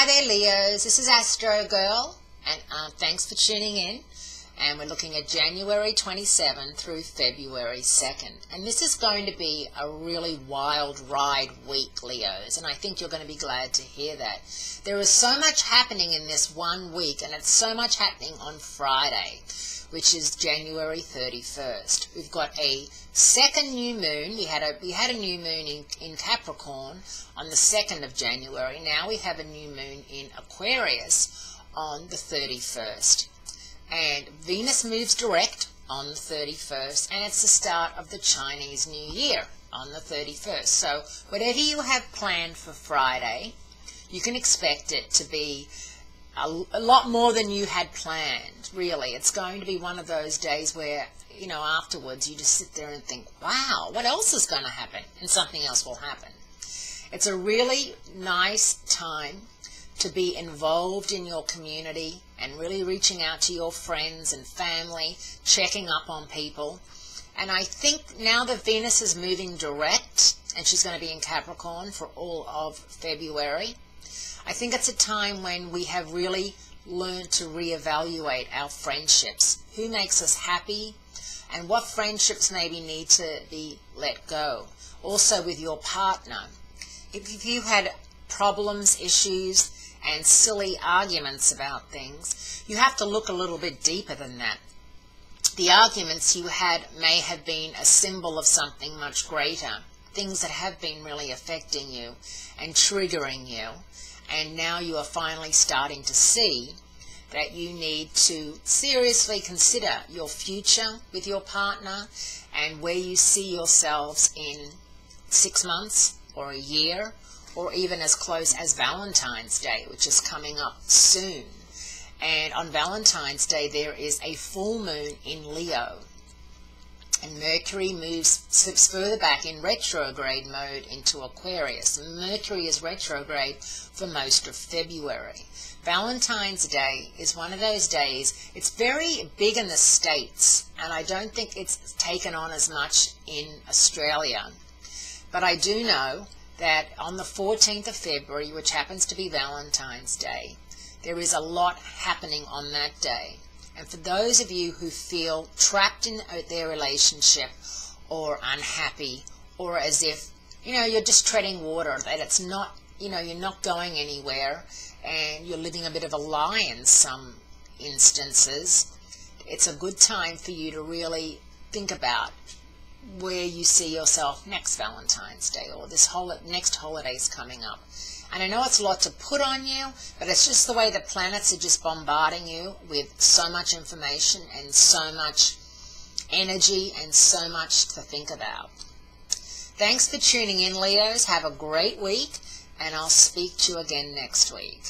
Hi there, Leos. This is Astrogirl, and thanks for tuning in. And we're looking at January 27 through February 2nd. And this is going to be a really wild ride week, Leos, and I think you're going to be glad to hear that. There is so much happening in this 1 week, and it's so much happening on Friday, which is January 31st. We've got a second new moon. We had a new moon in Capricorn on the 2nd of January. Now we have a new moon in Aquarius on the 31st. And Venus moves direct on the 31st, and it's the start of the Chinese New Year on the 31st. So whatever you have planned for Friday, you can expect it to be a lot more than you had planned, really. It's going to be one of those days where, you know, afterwards you just sit there and think, wow, what else is going to happen? And something else will happen. It's a really nice time to be involved in your community and really reaching out to your friends and family, checking up on people. And I think now that Venus is moving direct, and she's going to be in Capricorn for all of February, I think it's a time when we have really learned to reevaluate our friendships. Who makes us happy, and what friendships maybe need to be let go. Also with your partner. If you had problems, issues, and silly arguments about things, you have to look a little bit deeper than that. The arguments you had may have been a symbol of something much greater, things that have been really affecting you and triggering you, and now you are finally starting to see that you need to seriously consider your future with your partner and where you see yourselves in 6 months or a year, or even as close as Valentine's Day, which is coming up soon. And on Valentine's Day, there is a full moon in Leo. And Mercury slips further back in retrograde mode into Aquarius. Mercury is retrograde for most of February. Valentine's Day is one of those days, it's very big in the States, and I don't think it's taken on as much in Australia. But I do know that on the 14th of February, which happens to be Valentine's Day, there is a lot happening on that day. And for those of you who feel trapped in their relationship or unhappy, or as if, you know, you're just treading water, that it's not, you know, you're not going anywhere and you're living a bit of a lie in some instances, it's a good time for you to really think about where you see yourself next Valentine's Day, or this next holidays coming up. And I know it's a lot to put on you, but it's just the way the planets are just bombarding you with so much information and so much energy and so much to think about. Thanks for tuning in, Leos. Have a great week, and I'll speak to you again next week.